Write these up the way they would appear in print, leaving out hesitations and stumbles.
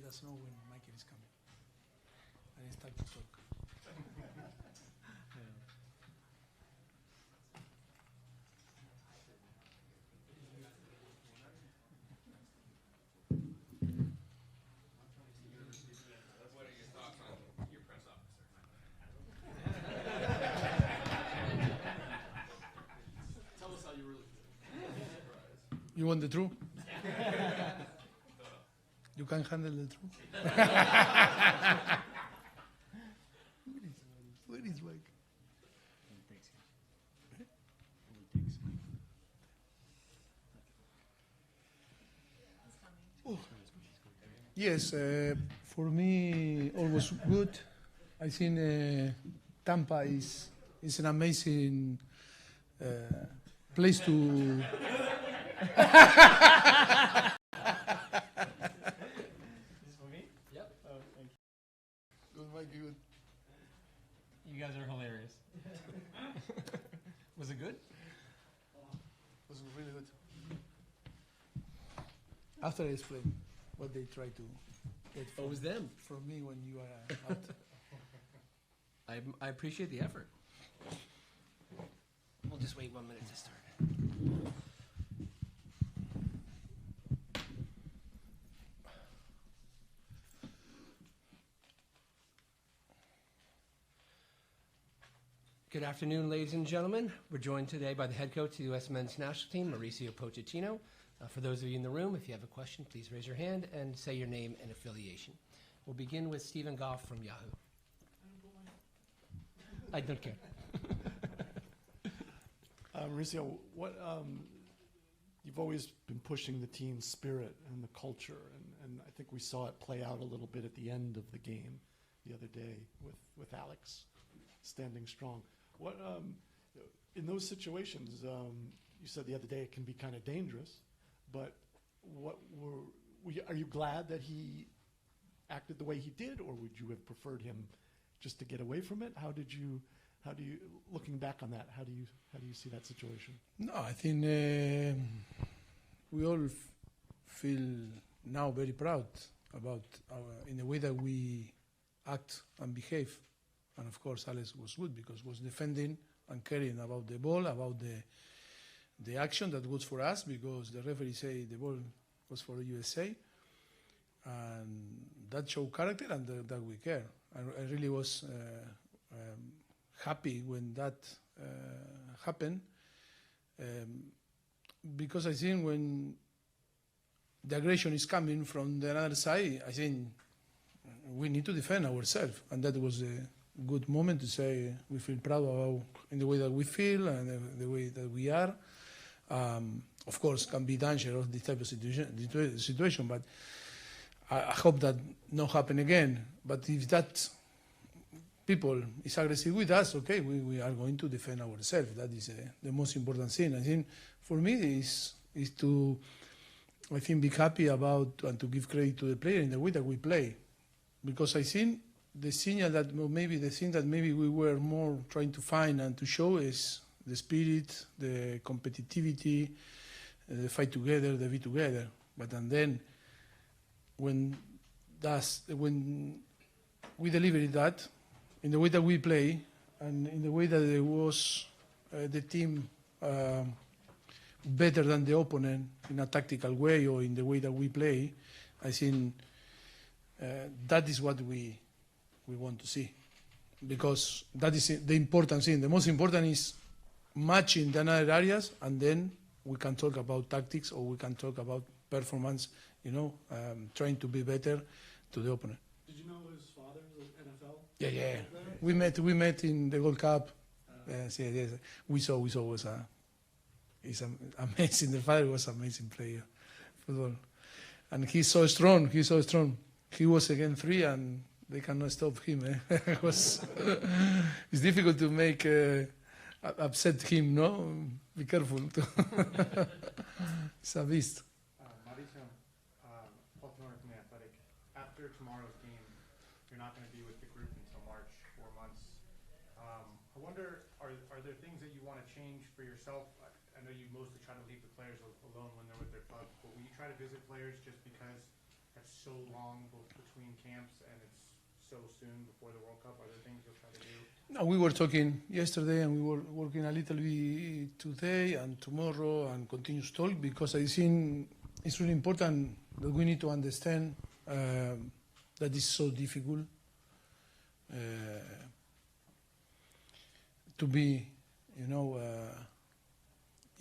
us know when Michael is coming. And I start to talk. What are your thoughts on your press officer? Tell us how you really feel. You want the truth? You can handle the truth? Where is Mike? Oh. Yes, for me, always good. I think Tampa is an amazing place to. Good. You guys are hilarious. Was it good? It was really good. After I explain what they try to get Oh, it was them. from me when you are out. I appreciate the effort. We'll just wait 1 minute to start. Good afternoon, ladies and gentlemen. We're joined today by the head coach of the U.S. men's national team, Mauricio Pochettino. For those of you in the room, if you have a question, please raise your hand and say your name and affiliation. We'll begin with Stephen Goff from Yahoo. I don't care. Mauricio, you've always been pushing the team's spirit and the culture, and I think we saw it play out a little bit at the end of the game the other day with Alex standing strong. What in those situations, you said the other day it can be kind of dangerous, but are you glad that he acted the way he did, or would you have preferred him just to get away from it? How do you, looking back on that, how do you see that situation? No, I think we all feel now very proud about in the way that we act and behave. And of course, Alex was good because was defending and caring about the ball, about the action that was for us, because the referee say the ball was for USA, and that showed character and that we care. I really was happy when that happened, because I think when the aggression is coming from the other side, I think we need to defend ourselves, and that was a good moment to say we feel proud about in the way that we feel and the way that we are. Of course, can be dangerous this type of situation, but I hope that not happen again. But if that people is aggressive with us, okay, we are going to defend ourselves. That is the most important thing. I think for me is to, I think, be happy about and to give credit to the player in the way that we play, because I think the signal that maybe the thing that maybe we were more trying to find and to show is the spirit, the competitivity, the fight together, the be together. But and then when we deliver that in the way that we play and in the way that it was the team better than the opponent in a tactical way or in the way that we play, I think that is what we want to see, because that is the important thing. The most important is matching the other areas, and then we can talk about tactics or we can talk about performance, trying to be better to the opponent. Did you know his father was NFL? Yeah. We met in the Gold Cup. Yes. We saw he's amazing. The father was an amazing player, football, and he's so strong. He was against 3 and they cannot stop him. It's difficult to make upset him, no? Be careful. It's a beast. Mauricio, Pochettino from The Athletic. After tomorrow's game, you're not going to be with the group until March, 4 months. I wonder, are there things that you want to change for yourself? I know you mostly try to leave the players alone when they're with their club, but will you try to visit players just because that's so long between camps and it's so soon before the World Cup? Are there things you'll try to do? No, we were talking yesterday and we were working a little bit today and tomorrow and continue to talk because I think it's really important that we need to understand that it's so difficult to be,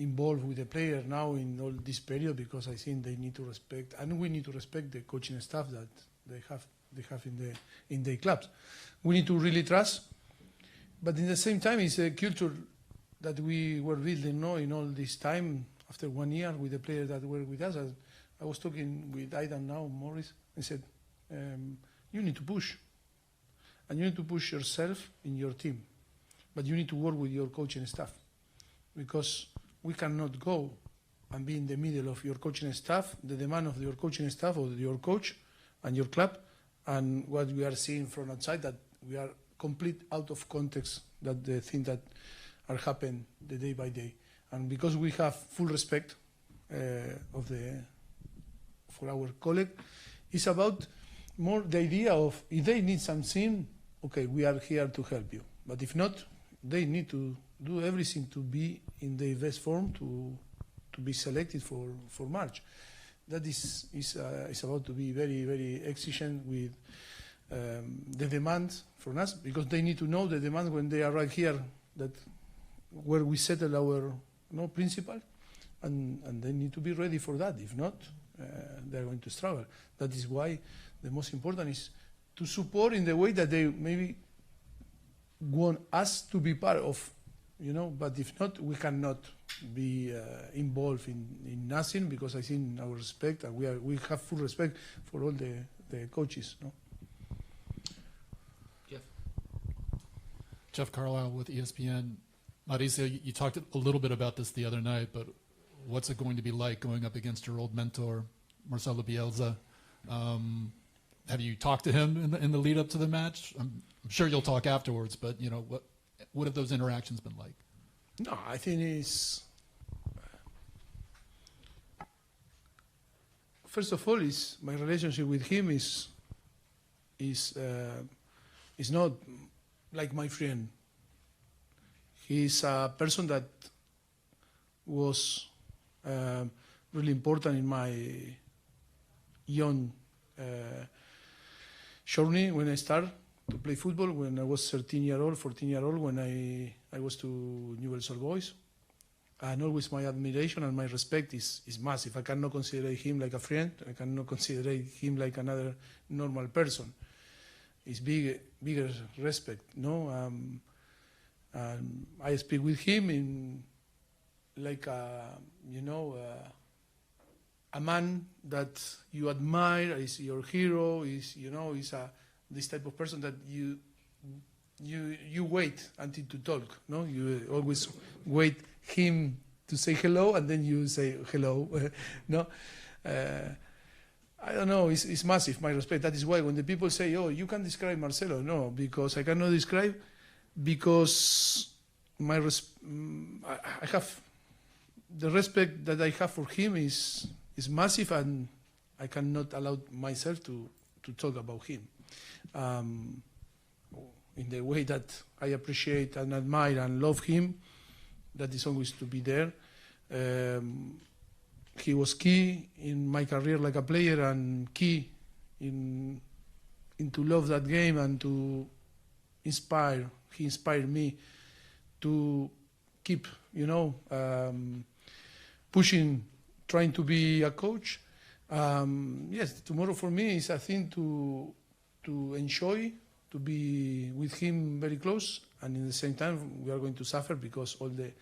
involved with the player now in all this period because I think they need to respect, and we need to respect the coaching staff that they have in the clubs. We need to really trust, but in the same time, it's a culture that we were building in all this time after 1 year with the players that were with us. I was talking with Aidan now, Morris, and said, you need to push, and you need to push yourself in your team, but you need to work with your coaching staff because we cannot go and be in the middle of your coaching staff, the demand of your coaching staff or your coach and your club, and what we are seeing from outside that we are complete out of context that the things that are happening the day by day. And because we have full respect for our colleague, it's about more the idea of if they need something, okay, we are here to help you. But if not, they need to do everything to be in the best form to be selected for March. That is about to be very, very exigent with the demands from us because they need to know the demand when they arrive here that where we settle our principle, and they need to be ready for that. If not, they're going to struggle. That is why the most important is to support in the way that they maybe want us to be part of, but if not, we cannot be involved in nothing because I think our respect, and we have full respect for all the coaches. Jeff Carlisle with ESPN. Mauricio, you talked a little bit about this the other night, but what's it going to be like going up against your old mentor, Marcelo Bielsa? Have you talked to him in the lead up to the match? I'm sure you'll talk afterwards, but what have those interactions been like? No, I think it's first of all, my relationship with him is not like my friend. He's a person that was really important in my young journey when I started to play football, when I was 14-year-old, when I was to Newell's Old Boys. And always my admiration and my respect is massive. I cannot consider him like a friend. I cannot consider him like another normal person. It's bigger respect, and I speak with him in like a man that you admire, is your hero, is this type of person that you wait until to talk. No, you always wait him to say hello, and then you say hello. No, I don't know. It's massive. My respect. That is why when the people say, "Oh, you can describe Marcelo," no, because I cannot describe, because I have the respect that I have for him is massive, and I cannot allow myself to talk about him in the way that I appreciate and admire and love him. That is always to be there. He was key in my career like a player, and key in to love that game and to inspire. He inspired me to keep, pushing, trying to be a coach. Yes, tomorrow for me is a thing to enjoy, to be with him very close, and in the same time we are going to suffer because all the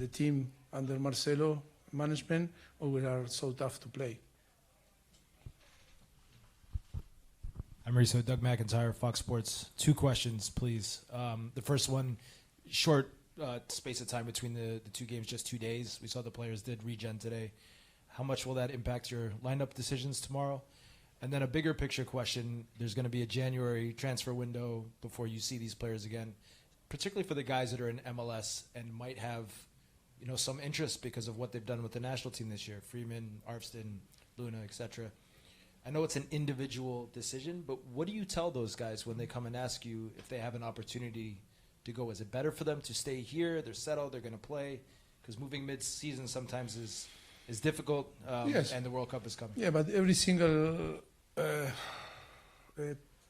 team under Marcelo management always are so tough to play. I'm Mauricio, Doug McIntyre, Fox Sports. 2 questions, please. The first one, short space of time between the 2 games, just 2 days. We saw the players did regen today. How much will that impact your lineup decisions tomorrow? And then a bigger picture question, there's going to be a January transfer window before you see these players again, particularly for the guys that are in MLS and might have some interest because of what they've done with the national team this year, Freeman, Arfston, Luna, etc. I know it's an individual decision, but what do you tell those guys when they come and ask you if they have an opportunity to go? Is it better for them to stay here? They're settled. They're going to play, because moving mid-season sometimes is difficult. Yes. And the World Cup is coming. Yeah, but every single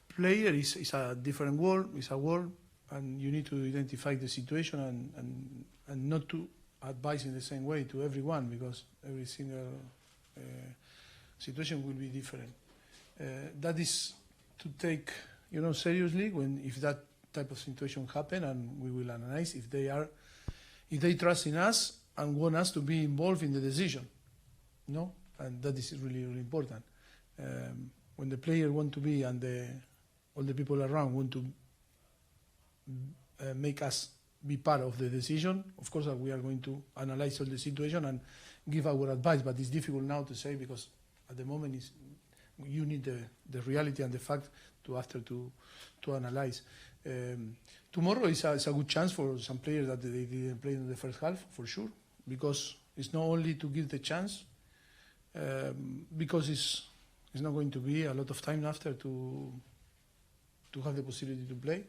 player is a different world. It's a world, and you need to identify the situation and not to advise in the same way to everyone, because every single situation will be different. That is to take, seriously if that type of situation happen, and we will analyze if they trust in us and want us to be involved in the decision, and that is really, really important. When the player want to be and all the people around want to make us be part of the decision, of course we are going to analyze all the situation and give our advice, but it's difficult now to say, because at the moment you need the reality and the fact to analyze. Tomorrow is a good chance for some players that they didn't play in the first half, for sure, because it's not only to give the chance, because it's not going to be a lot of time after to have the possibility to play.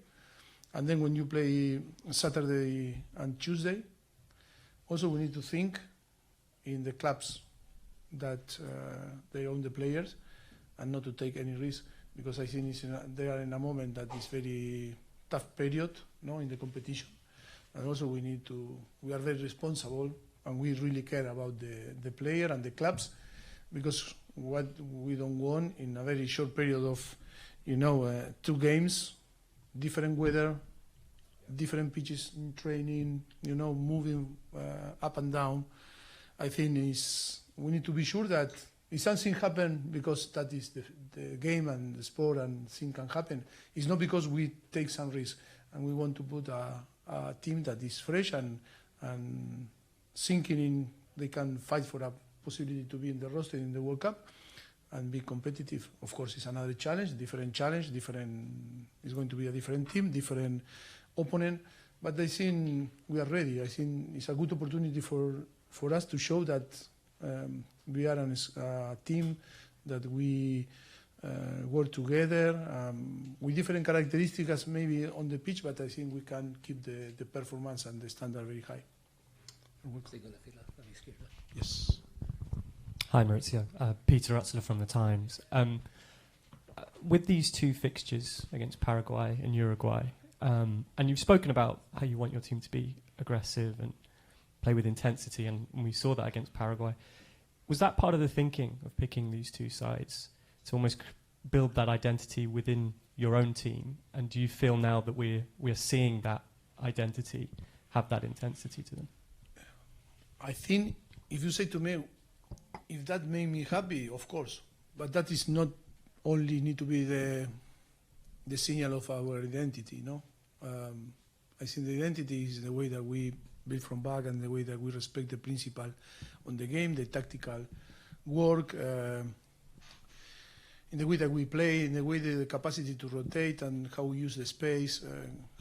And then when you play Saturday and Tuesday, also we need to think in the clubs that they own the players, and not to take any risk, because I think they are in a moment that is very tough period, in the competition. And also we are very responsible, and we really care about the player and the clubs, because what we don't want in a very short period of, 2 games, different weather, different pitches in training, moving up and down. I think we need to be sure that if something happen, because that is the game and the sport, and things can happen, it's not because we take some risk, and we want to put a team that is fresh and thinking in they can fight for a possibility to be in the roster in the World Cup and be competitive. Of course, it's another challenge, it's going to be a different team, different opponent, but I think we are ready. I think it's a good opportunity for us to show that we are a team, that we work together with different characteristics maybe on the pitch, but I think we can keep the performance and the standard very high. Yes. Hi, Maurizio. Peter Utzler from The Times. With these 2 fixtures against Paraguay and Uruguay, and you've spoken about how you want your team to be aggressive and play with intensity, and we saw that against Paraguay. Was that part of the thinking of picking these 2 sides, to almost build that identity within your own team? And do you feel now that we're seeing that identity have that intensity to them? I think if you say to me, if that made me happy, of course, but that is not only need to be the signal of our identity, I think the identity is the way that we build from back, and the way that we respect the principle on the game, the tactical work, in the way that we play, in the way the capacity to rotate, and how we use the space,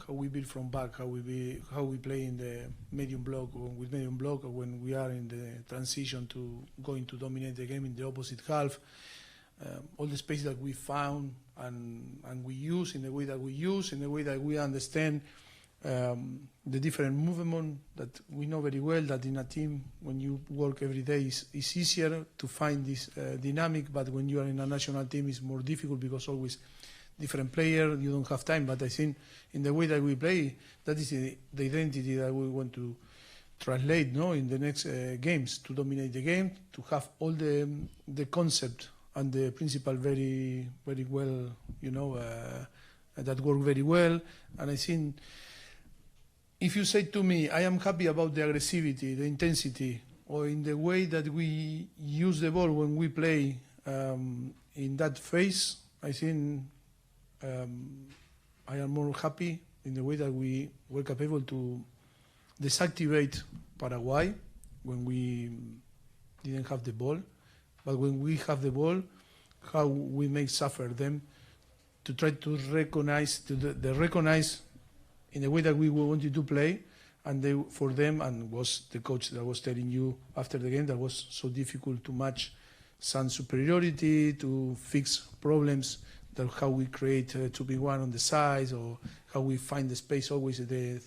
how we build from back, how we play in the medium block, or with medium block, or when we are in the transition to going to dominate the game in the opposite half. All the space that we found and we use in the way that we use, in the way that we understand the different movement that we know very well, that in a team, when you work every day, it's easier to find this dynamic, but when you are in a national team, it's more difficult, because always different player, you don't have time. But I think in the way that we play, that is the identity that we want to translate in the next games, to dominate the game, to have all the concept and the principle very, very well, that work very well. And I think if you say to me, I am happy about the aggressivity, the intensity, or in the way that we use the ball when we play in that phase, I think I am more happy in the way that we were capable to deactivate Paraguay when we didn't have the ball. But when we have the ball, how we make suffer them, to try to recognize, recognize in the way that we wanted to play, and for them, and was the coach that was telling you after the game, that was so difficult to match some superiority, to fix problems, that how we create 2v1 on the sides, or how we find the space always the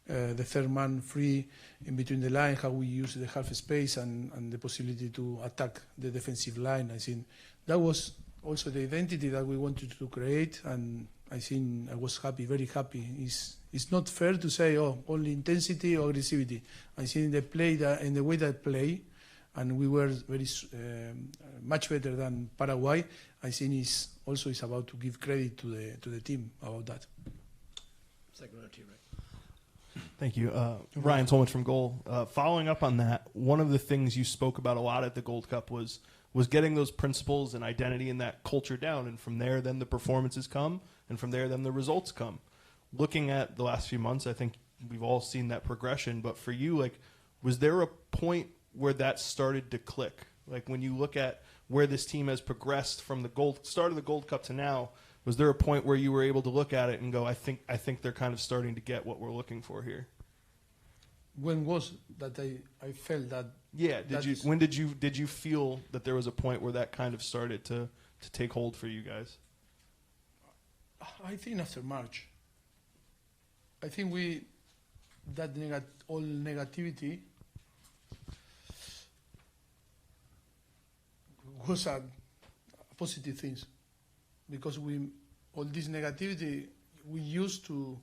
third man free in between the line, how we use the half space and the possibility to attack the defensive line. I think that was also the identity that we wanted to create, and I think I was happy, very happy. It's not fair to say, oh, only intensity or aggressivity. I think the play that, in the way that play, and we were very much better than Paraguay. I think it's about to give credit to the team about that. Second round to you, Ray. Thank you. Ryan Tolman from Goal. Following up on that, one of the things you spoke about a lot at the Gold Cup was getting those principles and identity and that culture down, and from there then the performances come, and from there then the results come. Looking at the last few months, I think we've all seen that progression, but for you, like, was there a point where that started to click? Like, when you look at where this team has progressed from the start of the Gold Cup to now, was there a point where you were able to look at it and go, I think they're kind of starting to get what we're looking for here? When was that I felt that? Yeah, when did you feel that there was a point where that kind of started to take hold for you guys? I think after March. I think all negativity was a positive things, because all this negativity we used to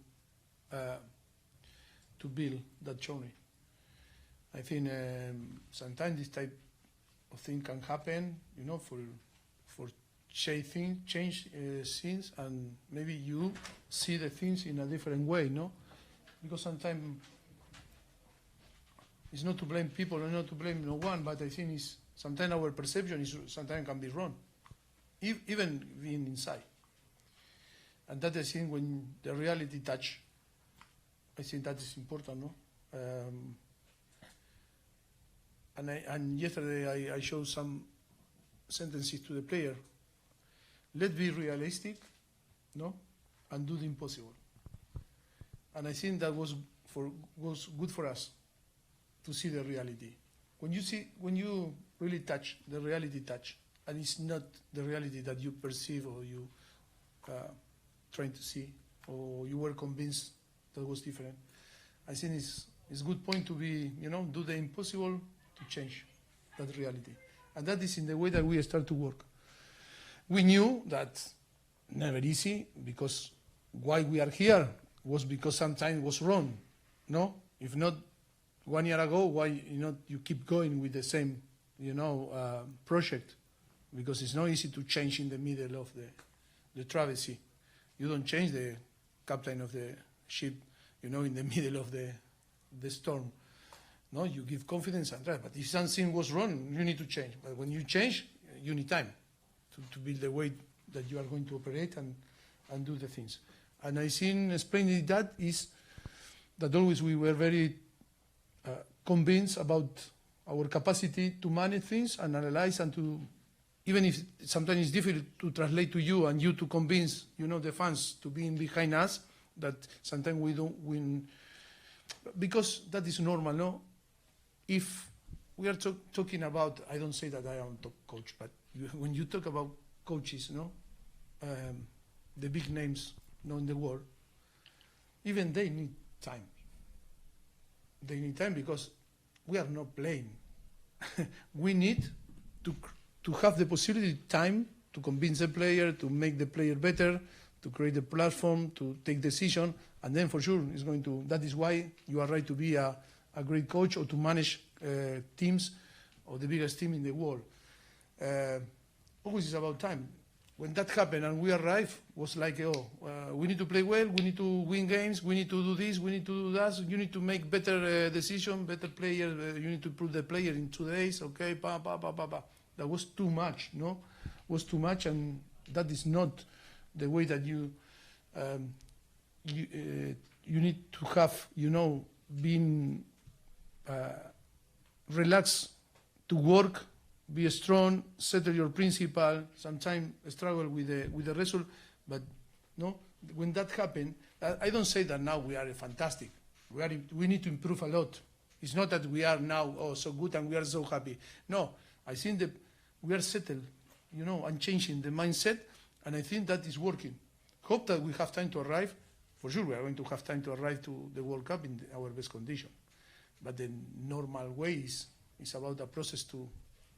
build that journey. I think sometimes this type of thing can happen, for change things, and maybe you see the things in a different way, no? Because sometimes it's not to blame people or not to blame no one, but I think sometimes our perception sometimes can be wrong, even being inside. And that I think when the reality touch, I think that is important, no? And yesterday I showed some sentences to the player. Let's be realistic, no, and do the impossible. And I think that was good for us to see the reality. When you really touch the reality, and it's not the reality that you perceive or you trying to see, or you were convinced that was different. I think it's good point to be, do the impossible to change that reality. And that is in the way that we start to work. We knew that never easy, because why we are here was because sometimes it was wrong, no? If not 1 year ago, why you keep going with the same, project? Because it's not easy to change in the middle of the travesty. You don't change the captain of the ship, in the middle of the storm. No, you give confidence and trust. But if something was wrong, you need to change. But when you change, you need time to build the way that you are going to operate and do the things. And I think explaining that is that always we were very convinced about our capacity to manage things and analyze, and to, even if sometimes it's difficult to translate to you and you to convince, the fans to be behind us, that sometimes we don't win, because that is normal, no? If we are talking about, I don't say that I am a top coach, but when you talk about coaches, the big names, in the world, even they need time. They need time because we are not playing. We need to have the possibility, time to convince the player, to make the player better, to create a platform, to take decision, and then for sure it's going to. That is why you are right to be a great coach, or to manage teams, or the biggest team in the world. Always is about time. When that happened and we arrived, was like, we need to play well, we need to win games, we need to do this, we need to do that. You need to make better decision, better player. You need to improve the player in 2 days. Okay, That was too much, no? Was too much, and that is not the way that you need to have, being relaxed to work. Be strong, settle your principle, sometimes struggle with the result, but no, when that happened, I don't say that now we are fantastic. We need to improve a lot. It's not that we are now so good and we are so happy. No, I think we are settled, and changing the mindset, and I think that is working. Hope that we have time to arrive. For sure, we are going to have time to arrive to the World Cup in our best condition. But the normal way is about a process to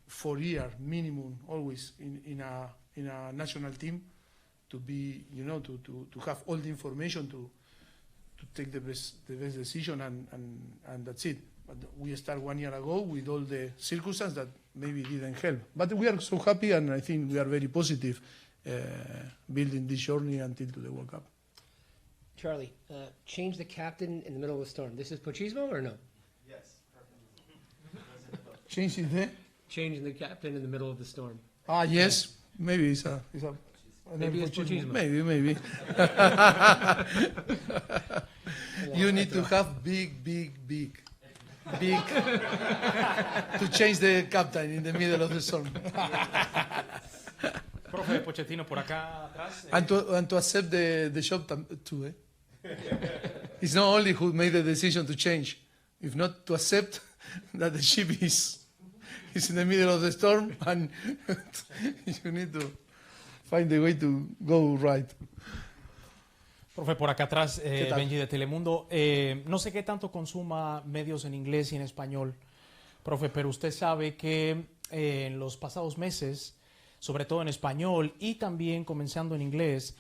4 years minimum, always in a national team, to be, to have all the information to take the best decision, and that's it. But we start 1 year ago with all the circumstances that maybe didn't help. But we are so happy, and I think we are very positive building this journey until to the World Cup. Charlie, change the captain in the middle of the storm. This is Pochettino or no? Yes. Change it there? Changing the captain in the middle of the storm. Yes. Maybe it's Maybe it's Pochettino. Maybe. You need to have big to change the captain in the middle of the storm. Profe Pochettino, por acá atrás. And to accept the job too. It's not only who made the decision to change, if not to accept that the ship is in the middle of the storm, and you need to find a way to go right. Profe, por acá atrás, ¿Qué tal? Benji de Telemundo. No sé qué tanto consuma medios en inglés y en español, profe, pero usted sabe que en los pasados meses, sobre todo en español y también comenzando en inglés,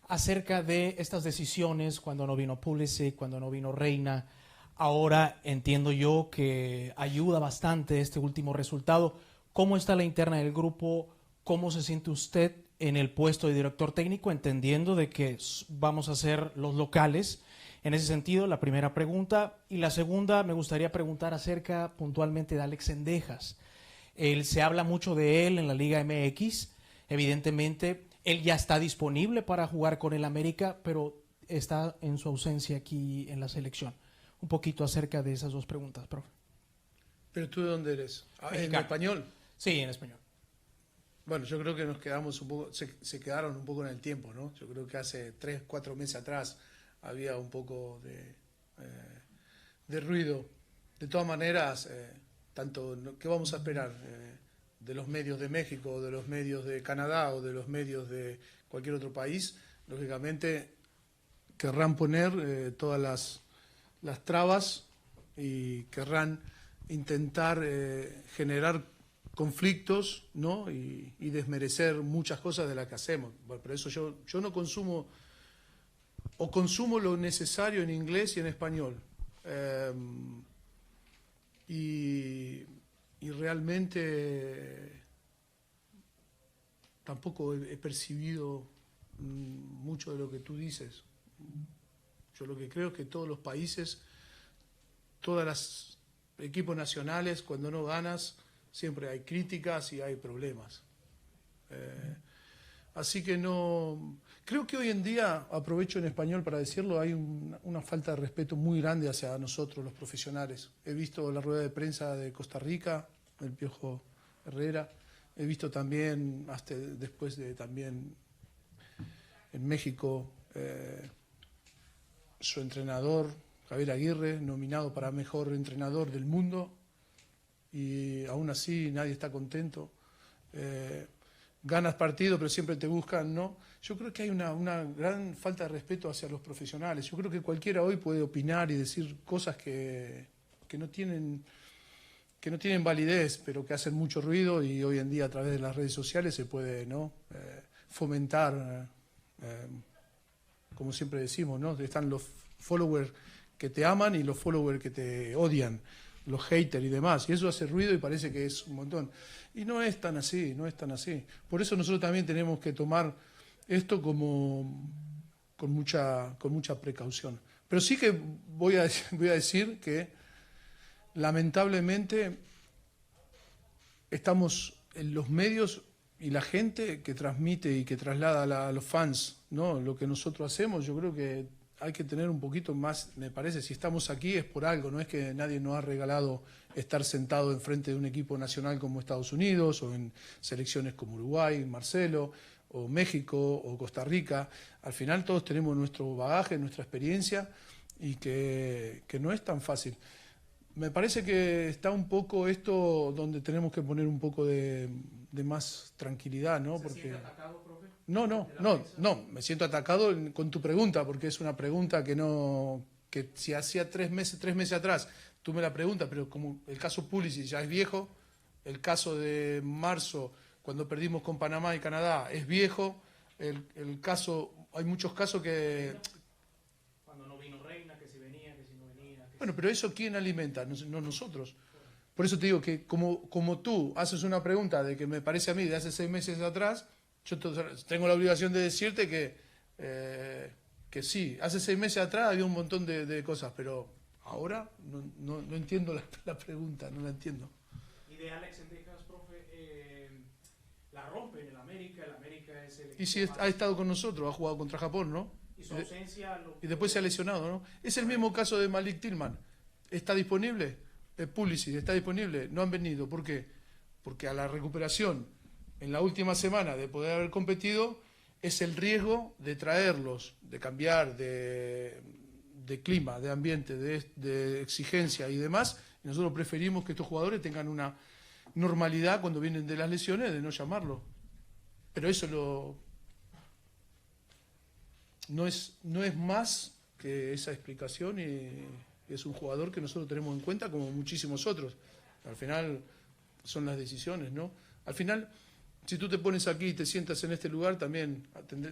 acerca de estas decisiones, cuando no vino Pulisic, cuando no vino Reina. Ahora entiendo yo que ayuda bastante este último resultado. ¿Cómo está la interna del grupo? ¿Cómo se siente usted en el puesto de director técnico, entendiendo de que vamos a ser los locales? En ese sentido, la primera pregunta. Y la segunda, me gustaría preguntar acerca puntualmente de Alex Cendejas. Se habla mucho de él en la Liga MX. Evidentemente, él ya está disponible para jugar con el América, pero está en su ausencia aquí en la selección. Un poquito acerca de esas dos preguntas, profe. ¿Pero tú de dónde eres? ¿En Mexicano. español? Sí, en español. Bueno, yo creo que nos quedamos un poco, se quedaron un poco en el tiempo, ¿no? Yo creo que hace 3, 4 meses atrás había un poco de ruido. De todas maneras, ¿qué vamos a esperar de los medios de México, de los medios de Canadá o de los medios de cualquier otro país? Lógicamente querrán poner todas las trabas y querrán intentar generar conflictos, ¿no? y desmerecer muchas cosas de las que hacemos. Bueno, por eso yo no consumo, o consumo lo necesario en inglés y en español. Y realmente tampoco he percibido mucho de lo que tú dices. Yo lo que creo es que todos los países, todos los equipos nacionales, cuando no ganas, siempre hay críticas y hay problemas. Así que no... Creo que hoy en día, aprovecho en español para decirlo, hay una falta de respeto muy grande hacia nosotros, los profesionales. He visto la rueda de prensa de Costa Rica, el Piojo Herrera. He visto también, hasta después de también en México, su entrenador, Javier Aguirre, nominado para mejor entrenador del mundo. Y aún así nadie está contento. Ganas partido, pero siempre te buscan, ¿no? Yo creo que hay una gran falta de respeto hacia los profesionales. Yo creo que cualquiera hoy puede opinar y decir cosas que no tienen validez, pero que hacen mucho ruido, y hoy en día a través de las redes sociales se puede, ¿no? Fomentar, como siempre decimos, ¿no? Están los followers que te aman y los followers que te odian, los haters y demás, y eso hace ruido y parece que es un montón. Y no es tan así, no es tan así. Por eso nosotros también tenemos que tomar esto con mucha precaución. Pero sí que voy a decir que lamentablemente estamos en los medios y la gente que transmite y que traslada a los fans, ¿no? Lo que nosotros hacemos. Yo creo que hay que tener un poquito más, me parece, si estamos aquí es por algo, no es que nadie nos ha regalado estar sentado enfrente de un equipo nacional como Estados Unidos, o en selecciones como Uruguay, Marcelo, o México, o Costa Rica. Al final todos tenemos nuestro bagaje, nuestra experiencia, y que no es tan fácil. Me parece que está un poco esto donde tenemos que poner un poco de de más tranquilidad, ¿no? ¿Se Porque siente atacado, profe? No, me siento atacado con tu pregunta, porque es una pregunta que si hacía 3 meses atrás tú me la preguntas, pero como el caso Pulisic ya es viejo, el caso de marzo, cuando perdimos con Panamá y Canadá, es viejo, el caso, hay muchos casos que... Cuando no vino Reina, que si venía, que si no venía. Bueno, pero eso ¿quién alimenta? No nosotros. Por eso te digo que como tú haces una pregunta de que me parece a mí de hace 6 meses atrás, yo tengo la obligación de decirte que sí, hace 6 meses atrás había un montón de cosas, pero ahora no entiendo la pregunta, no la entiendo. Y de Alex Endejas, profe, la rompe en el América es el... Y sí, ha estado con nosotros, ha jugado contra Japón, ¿no? Y su ausencia... Y después se ha lesionado, ¿no? Es el mismo caso de Malik Tillman. ¿Está disponible? Pulisic, ¿está disponible? No han venido. ¿Por qué? Porque a la recuperación en la última semana de poder haber competido es el riesgo de traerlos, de cambiar de clima, de ambiente, de exigencia y demás. Y nosotros preferimos que estos jugadores tengan una normalidad cuando vienen de las lesiones, de no llamarlo. Pero eso no es más que esa explicación, y es un jugador que nosotros tenemos en cuenta como muchísimos otros. Al final son las decisiones, ¿no? Al final, si tú te pones aquí y te sientas en este lugar, también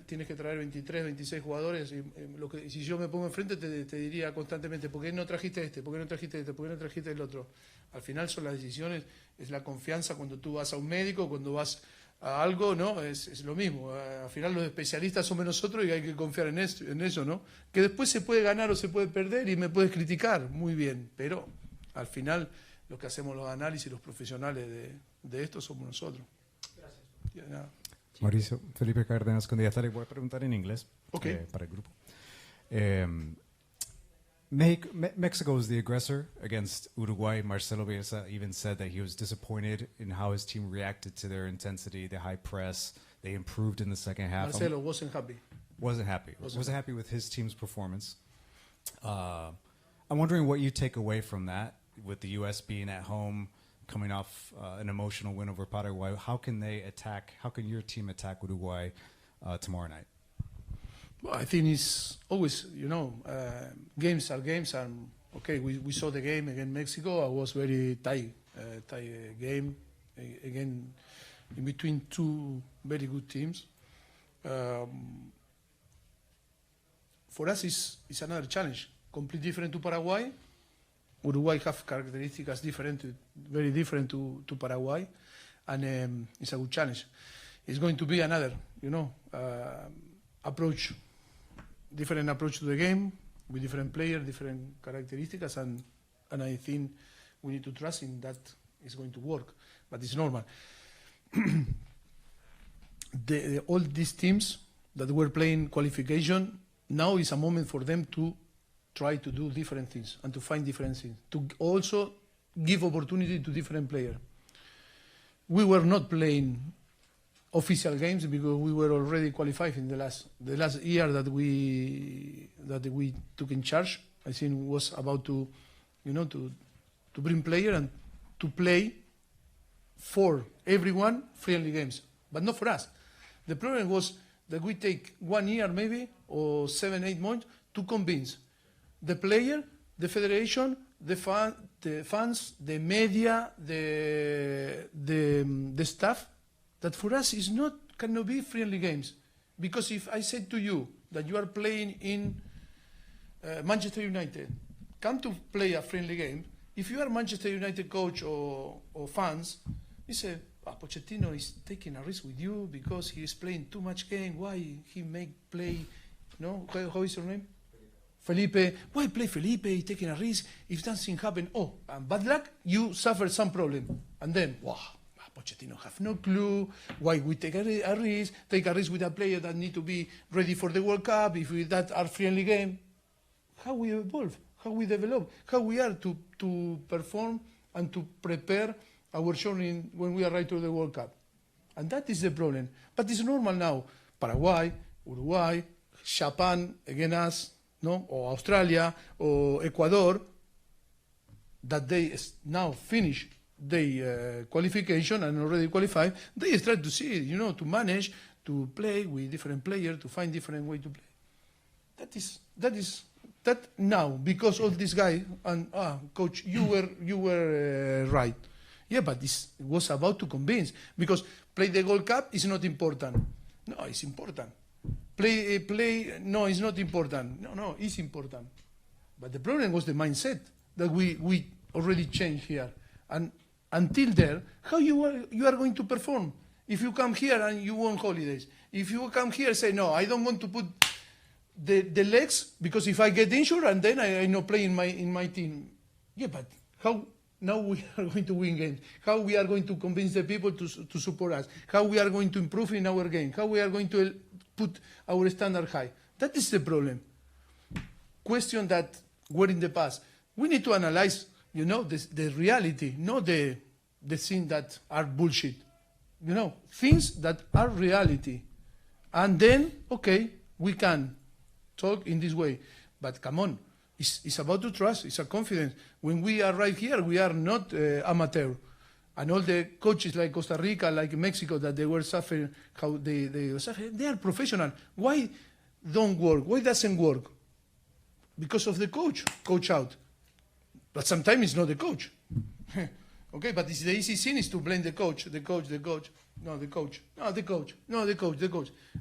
tienes que traer 23, 26 jugadores. Y si yo me pongo enfrente, te diría constantemente, ¿por qué no trajiste este? ¿Por qué no trajiste este? ¿Por qué no trajiste el otro? Al final son las decisiones, es la confianza cuando tú vas a un médico, cuando vas a algo, ¿no? Es lo mismo. Al final los especialistas somos nosotros y hay que confiar en eso, ¿no? Que después se puede ganar o se puede perder y me puedes criticar, muy bien, pero al final los que hacemos los análisis, los profesionales de esto somos nosotros. Gracias. Nada. Mauricio, Felipe Cárdenas con The Athletic. Voy a preguntar en inglés para el grupo. Mexico was the aggressor against Uruguay. Marcelo Bielsa even said that he was disappointed in how his team reacted to their intensity, the high press. They improved in the second half. Marcelo wasn't happy. Wasn't happy with his team's performance. I'm wondering what you take away from that, with the U.S. being at home, coming off an emotional win over Paraguay. How can your team attack Uruguay tomorrow night? Well, I think it's always, games are games. And okay, we saw the game against Mexico. It was very tight game, again, in between two very good teams. For us, it's another challenge, completely different to Paraguay. Uruguay have characteristics very different to Paraguay, and it's a good challenge. It's going to be another, approach. Different approach to the game, with different players, different characteristics, and I think we need to trust in that it's going to work, but it's normal. All these teams that were playing qualification, now is a moment for them to try to do different things and to find different things, to also give opportunity to different players. We were not playing official games because we were already qualified in the last year that we took in charge. I think was about to bring players and to play for everyone friendly games, but not for us. The problem was that we take 1 year maybe or 7-8 months to convince the player, the federation, the fans, the media, the staff, that for us cannot be friendly games. Because if I said to you that you are playing in Manchester United, come to play a friendly game, if you are Manchester United coach or fans, you say, Pochettino is taking a risk with you because he is playing too much game. Why he make play, how is your name? Felipe. Why play Felipe? He's taking a risk. If something happen, and bad luck, you suffer some problem. And then, wow. Pochettino have no clue why we take a risk with a player that need to be ready for the World Cup, if that are friendly game. How we evolve, how we develop, how we are to perform and to prepare our journey when we arrive to the World Cup. And that is the problem. But it's normal now. Paraguay, Uruguay, Japan against us, or Australia, or Ecuador, that they now finish they qualification and already qualified, they start to see, to manage, to play with different players, to find different way to play. That now, because of this guy, and coach, you were right. Yeah, but this was about to convince, because play the Gold Cup is not important. No, it's important. Play, no, it's not important. No, it's important. But the problem was the mindset that we already changed here. And until there, how you are going to perform? If you come here and you want holidays, if you come here and say, no, I don't want to put the legs, because if I get injured and then I not play in my team. Yeah, but how now we are going to win games? How we are going to convince the people to support us? How we are going to improve in our game? How we are going to put our standard high? That is the problem. Question that were in the past. We need to analyze, the reality, not the things that are bullshit. Things that are reality. And then, okay, we can talk in this way. But come on, it's about to trust, it's a confidence. When we are right here, we are not amateur. And all the coaches like Costa Rica, like Mexico, that they were suffering, how they suffer, they are professional. Why don't work? Why doesn't work? Because of the coach out. But sometimes it's not the coach. Okay, but the easy thing is to blame the coach. No, the coach.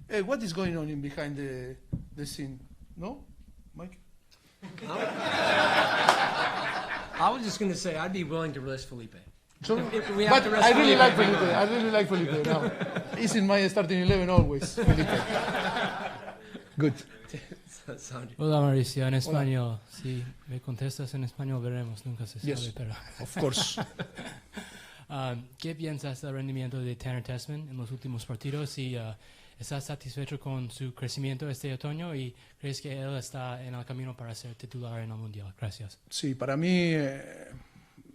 Hey, what is going on behind the scene? No, Mike? I was just going to say I'd be willing to risk Felipe. So, If we have but to risk I really Felipe. like Felipe. Now, he's in my starting 11 always. Felipe. Good. Sandro. Hola Mauricio, en español. Si me contestas en español veremos, nunca se sabe, Yes. pero... Of course. ¿Qué piensas del rendimiento de Tanner Tessman en los últimos partidos y estás satisfecho con su crecimiento este otoño y crees que él está en el camino para ser titular en el Mundial? Gracias. Sí, para mí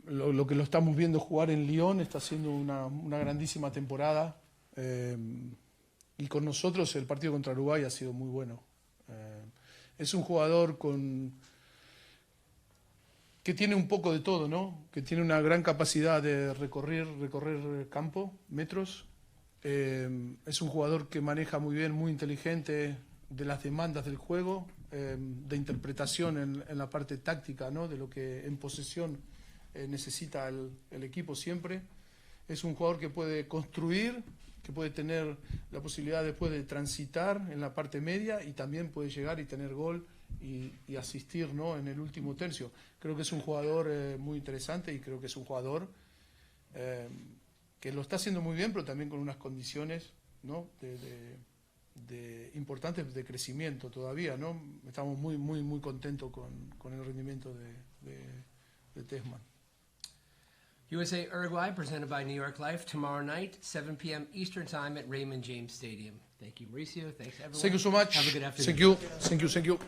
lo que lo estamos viendo jugar en Lyon está haciendo una grandísima temporada y con nosotros el partido contra Uruguay ha sido muy bueno. Es un jugador que tiene un poco de todo, ¿no? Que tiene una gran capacidad de recorrer campo, metros. Es un jugador que maneja muy bien, muy inteligente de las demandas del juego, de interpretación en la parte táctica, ¿no? De lo que en posesión necesita el equipo siempre. Es un jugador que puede construir, que puede tener la posibilidad después de transitar en la parte media y también puede llegar y tener gol y asistir, ¿no? En el último tercio. Creo que es un jugador muy interesante y creo que es un jugador que lo está haciendo muy bien, pero también con unas condiciones, ¿no? de importantes de crecimiento todavía, ¿no? Estamos muy contentos con el rendimiento de Tessman. USA Uruguay, presented by New York Life, tomorrow night, 7 p.m. Eastern Time at Raymond James Stadium. Thank you, Mauricio. Thanks, everyone. Thank you so much. Have a good afternoon. Thank you.